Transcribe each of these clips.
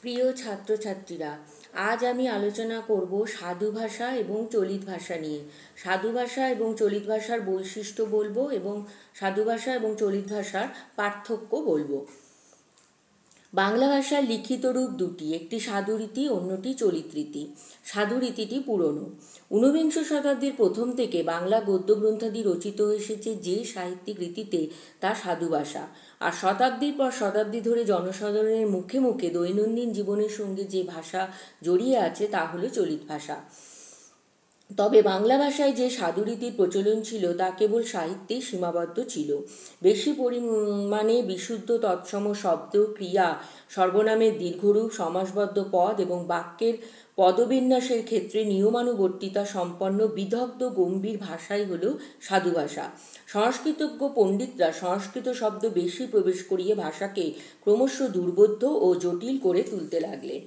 প্রিয় ছাত্রছাত্রীরা, আজ আমি আলোচনা করব সাধু ভাষা এবং চলিত ভাষা নিয়ে। সাধু ভাষা এবং চলিত ভাষার বৈশিষ্ট্য বলবো এবং সাধু ভাষা এবং চলিত ভাষার পার্থক্য বলবো। বাংলা ভাষার লিখিত রূপ দুটি, একটি সাধুরীতি, অন্যটি চলিত রীতি। সাধুরীতিটি পুরনো। ঊনবিংশ শতাব্দীর প্রথম থেকে বাংলা গদ্য গ্রন্থাদি রচিত এসেছে যে সাহিত্যিক রীতিতে তা সাধু ভাষা, আর শতাব্দীর পর শতাব্দী ধরে জনসাধারণের মুখে মুখে দৈনন্দিন জীবনের সঙ্গে যে ভাষা জড়িয়ে আছে তা হলো চলিত ভাষা। তবে বাংলা ভাষায় যে সাধুরীতির প্রচলন ছিল তা কেবল সাহিত্যেই সীমাবদ্ধ ছিল। বেশি পরিমাণে বিশুদ্ধ তৎসম শব্দ, ক্রিয়া, সর্বনামের দীর্ঘরূপ, সমাসবদ্ধ পদ এবং বাক্যের পদবিন্যাসের ক্ষেত্রে নিয়মানুবর্তিতা সম্পন্ন বিদগ্ধ গম্ভীর ভাষাই হল সাধু ভাষা। সংস্কৃতজ্ঞ পণ্ডিতরা সংস্কৃত শব্দ বেশি প্রবেশ করিয়ে ভাষাকে ক্রমশ দুর্বোধ্য ও জটিল করে তুলতে লাগলেন।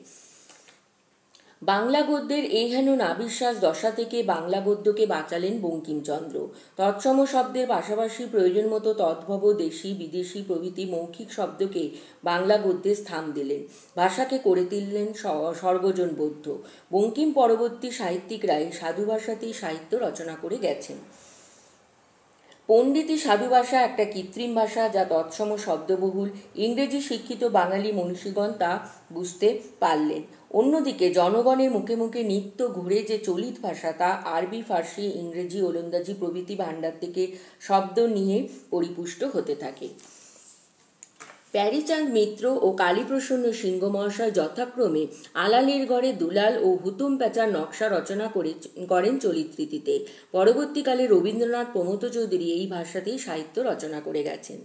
বাংলা গদ্যের এই হেন নাবিশ্বাস দশা থেকে বাংলা গদ্যকে বাঁচালেন বঙ্কিমচন্দ্র। তৎসম শব্দের পাশাপাশি প্রয়োজন মতো তদ্ভব দেশি, বিদেশি প্রভৃতি মৌখিক শব্দকে বাংলা গদ্যে স্থান দিলেন। ভাষাকে করে তুললেন সর্বজনবোধ্য। বঙ্কিম পরবর্তী সাহিত্যিকরাই সাধু ভাষাতেই সাহিত্য রচনা করে গেছেন। পণ্ডিতি সাধু ভাষা একটা কৃত্রিম ভাষা, যা তৎসম শব্দবহুল। ইংরেজি শিক্ষিত বাঙালি মনীষীগণ তা বুঝতে পারলেন। অন্যদিকে জনগণের মুখে মুখে নিত্য ঘুরে যে চলিত ভাষা, তা আরবি, ফার্সি, ইংরেজি, ওলন্দাজি প্রভৃতি ভাণ্ডার থেকে শব্দ নিয়ে পরিপুষ্ট হতে থাকে। প্যারীচাঁদ মিত্র ও কালীপ্রসন্ন সিংহ মহাশয় যথাক্রমে আলালের ঘরে দুলাল ও হুতুম প্যাঁচার নকশা রচনা করেন চলিত রীতিতে। পরবর্তীকালে রবীন্দ্রনাথ, প্রমথ চৌধুরী এই ভাষাতেই সাহিত্য রচনা করে গেছেন।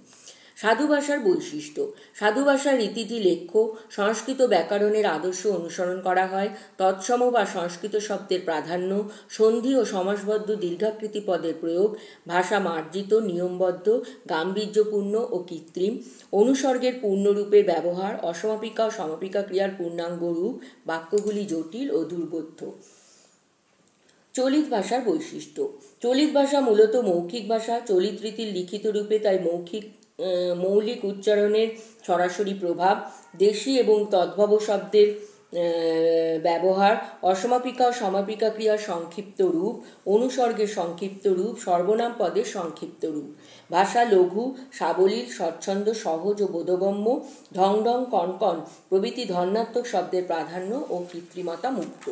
সাধু ভাষার বৈশিষ্ট্য। সাধু ভাষার রীতিটি লেখ্য। সংস্কৃত ব্যাকরণের আদর্শ অনুসরণ করা হয়। তৎসম বা সংস্কৃত শব্দের প্রাধান্য, সন্ধি ও সমাসবদ্ধ দীর্ঘাকৃতি পদের প্রয়োগ, ভাষা মার্জিত, নিয়মবদ্ধ, গাম্ভীর্যপূর্ণ ও কৃত্রিম, অনুসর্গের পূর্ণরূপের ব্যবহার, অসমাপিকা ও সমাপিকা ক্রিয়ার পূর্ণাঙ্গ রূপ, বাক্যগুলি জটিল ও দুর্বোধ্য। চলিত ভাষার বৈশিষ্ট্য। চলিত ভাষা মূলত মৌখিক ভাষা। চলিত রীতির লিখিত রূপে তাই মৌলিক উচ্চারণের সরাসরি প্রভাব, দেশি এবং তদ্ভব শব্দের ব্যবহার, অসমাপিকা ও সমাপিকা ক্রিয়ার সংক্ষিপ্ত রূপ, অনুসর্গের সংক্ষিপ্ত রূপ, সর্বনাম পদের সংক্ষিপ্ত রূপ। ভাষা লঘু, সাবলীল, স্বচ্ছন্দ, সহজ ও বোধগম্য। ঢং ঢং, কনকন প্রভৃতি ধর্নাত্মক শব্দের প্রাধান্য ও কৃত্রিমতা মুক্ত।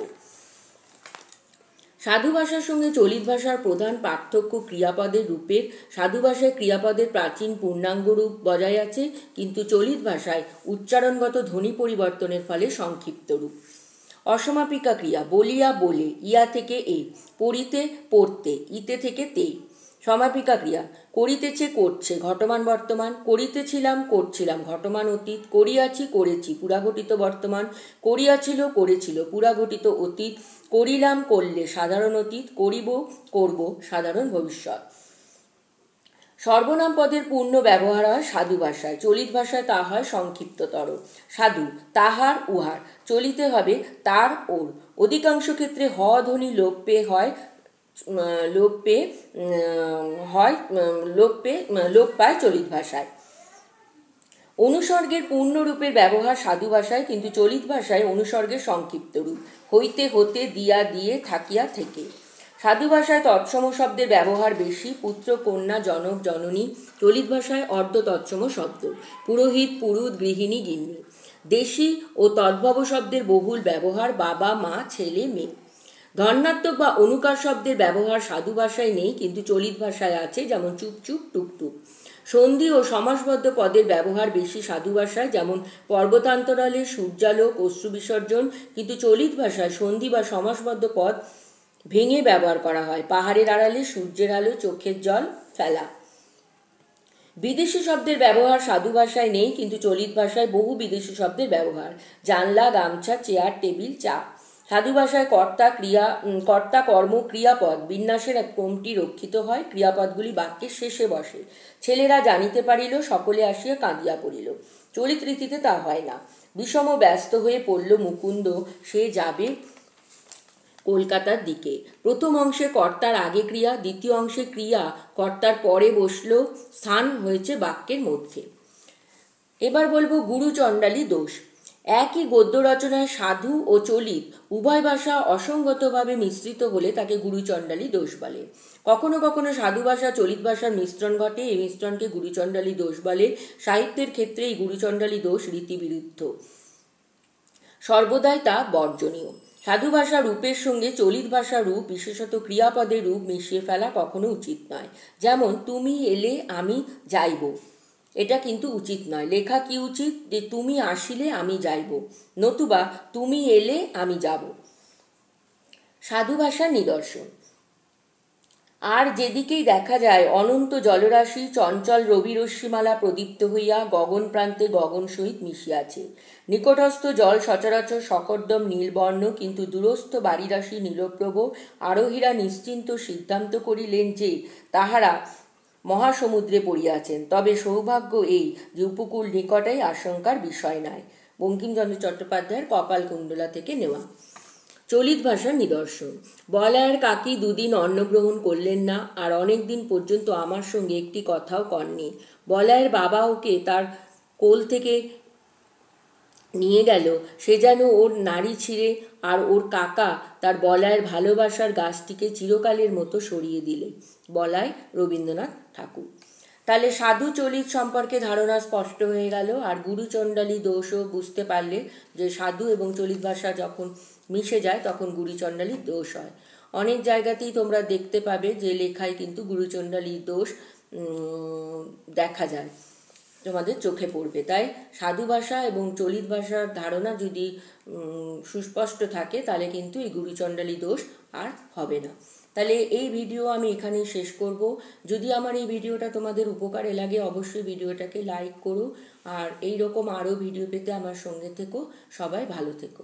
সাধু ভাষার সঙ্গে চলিত ভাষার প্রধান পার্থক্য ক্রিয়াপদের রূপের। সাধু ভাষায় ক্রিয়াপদের প্রাচীন পূর্ণাঙ্গ রূপ বজায় আছে, কিন্তু চলিত ভাষায় উচ্চারণগত ধ্বনি পরিবর্তনের ফলে সংক্ষিপ্ত রূপ। অসমাপিকা ক্রিয়া। বলিয়া বলে, ইয়া থেকে এ, পড়িতে পড়তে, ইতে থেকে তে। সমাপিকা ক্রিয়া। করিতেছে করছে, ঘটমান বর্তমান। করিতেছিলাম করছিলাম, ঘটমান অতীত। করিয়াছি করেছি, পুরাঘটিত বর্তমান। করিয়াছিল করেছিল, পুরাঘটিত অতীত। করিলাম করলে, সাধারণ অতীত। করিব করব, সাধারণ ভবিষ্যৎ। সর্বনাম পদের পূর্ণ ব্যবহার হয় সাধু ভাষায়। চলিত ভাষায় তা হয় সংক্ষিপ্ততর। সাধু, তাহার, উহার। চলিতে হবে তার, ওর। অধিকাংশ ক্ষেত্রে হ ধ্বনি লোপ পায় চলিত ভাষায়। অনুসর্গের পূর্ণরূপের ব্যবহার সাধু ভাষায়, কিন্তু চলিত ভাষায় অনুসর্গের সংক্ষিপ্ত রূপ। হইতে হতে, দিয়া দিয়ে, থাকিয়া থেকে। সাধু ভাষায় তৎসম শব্দের ব্যবহার বেশি। পুত্র, কন্যা, জনক, জননী। চলিত ভাষায় অর্ধ তৎসম শব্দ। পুরোহিত, পুরুত, গৃহিণী, গিন্নি। দেশি ও তদ্ভব শব্দের বহুল ব্যবহার। বাবা, মা, ছেলে, মেয়ে। ধর্নাত্মক বা অনুকার শব্দের ব্যবহার সাধু ভাষায় নেই, কিন্তু চলিত ভাষায় আছে, যেমন চুপ চুপ, টুক টুক। সন্ধি ও সমাসবদ্ধ পদের ব্যবহার বেশি সাধু ভাষায়, যেমন পর্বতান্তরালে, সূর্যালোক, অশ্রু বিসর্জন, কিন্তু চলিত ভাষায় সন্ধি বা সমাসবদ্ধ পদ ভেঙে ব্যবহার করা হয়। পাহাড়ের আড়ালে, সূর্যের আলো, চোখের জল ফেলা। বিদেশি শব্দের ব্যবহার সাধু ভাষায় নেই, কিন্তু চলিত ভাষায় বহু বিদেশি শব্দের ব্যবহার। জানলা, গামছা, চেয়ার, টেবিল, চা। সাধু ভাষায় কর্তা, কর্ম, ক্রিয়াপদ বিন্যাসের এক ক্রমটি রক্ষিত হয়। ক্রিয়াপদগুলি বাক্যের শেষে বসে। ছেলেরা জানিতে পারিল, সকলে আসিয়া কাঁদিয়া পড়িল। চলিত রীতিতে তা হয় না। বিষম ব্যস্ত হয়ে পড়ল মুকুন্দ, সে যাবে কলকাতার দিকে। প্রথম অংশে কর্তার আগে ক্রিয়া, দ্বিতীয় অংশে ক্রিয়া কর্তার পরে বসল, স্থান হয়েছে বাক্যের মধ্যে। এবার বলবো গুরু চণ্ডালী দোষ। একই গদ্য রচনায় সাধু ও চলিত উভয় ভাষা অসঙ্গতভাবে মিশ্রিত হলে তাকে গুরুচণ্ডালী দোষ বলে। কখনো কখনো সাধু ভাষা চলিত ভাষার মিশ্রণ ঘটে, এই মিশ্রণকে গুরুচণ্ডালী দোষ বলে। সাহিত্যের ক্ষেত্রে এই গুরুচণ্ডালী দোষ রীতিবিরুদ্ধ, সর্বদাই তা বর্জনীয়। সাধু ভাষা রূপের সঙ্গে চলিত ভাষা রূপ, বিশেষত ক্রিয়াপদের রূপ মিশিয়ে ফেলা কখনো উচিত নয়। যেমন তুমি এলে আমি যাইব, এটা কিন্তু উচিত নয়। লেখা কি উচিত যে তুমি আসিলে আমি যাইব, নতুবা তুমি এলে আমি যাব। সাধু ভাষার নিদর্শন। আর যেদিকেই দেখা যায় অনন্ত জলরাশি চঞ্চল রবিরশ্মিমালা প্রদীপ্ত হইয়া গগন প্রান্তে গগন সহিত মিশিয়াছে। নিকটস্থ জল সচরাচর সকর্দম নীলবর্ণ, কিন্তু দূরস্থ বাড়িরাশি নীলপ্রভ। আরোহীরা নিশ্চিন্ত সিদ্ধান্ত করিলেন যে তাহারা মহাসমুদ্রে পড়িয়াছেন। তবে সৌভাগ্য এই যে উপকূল নিকটেই আশঙ্কার বিষয় নয়। বঙ্কিমচন্দ্র চট্টোপাধ্যায়ের কপালকুণ্ডলা থেকে নেওয়া। চলিত ভাষার নিদর্শন। বলায়ের কাকি দুদিন অন্নগ্রহণ করলেন না, আর অনেক দিন পর্যন্ত আমার সঙ্গে একটি কথাও কননি। বলায়ের বাবা ওকে তার কোল থেকে নিয়ে গেল, সে যেন ওর নাড়ি ছিঁড়ে, আর ওর কাকা তার বলায়ের ভালোবাসার গাছটিকে চিরকালের মতো সরিয়ে দিলে। বলায় রবীন্দ্রনাথ ঠাকুর। তাহলে সাধু চলিত সম্পর্কে ধারণা স্পষ্ট হয়ে গেল। আর গুরুচণ্ডালী দোষও বুঝতে পারলে যে সাধু এবং চলিত ভাষা যখন মিশে যায় তখন গুরুচণ্ডালী দোষ হয়। অনেক জায়গাতেই তোমরা দেখতে পাবে যে লেখায় কিন্তু গুরুচণ্ডালী দোষ দেখা যায়, তোমাদের চোখে পড়বে। তাই সাধু ভাষা এবং চলিত ভাষার ধারণা যদি সুস্পষ্ট থাকে তাহলে কিন্তু এই গুরুচণ্ডালী দোষ আর হবে না। তাহলে এই ভিডিও আমি এখানেই শেষ করব। যদি আমার এই ভিডিওটা তোমাদের উপকারে লাগে অবশ্যই ভিডিওটাকে লাইক করো, আর এই রকম আরও ভিডিও পেতে আমার সঙ্গে থেকো। সবাই ভালো থেকো।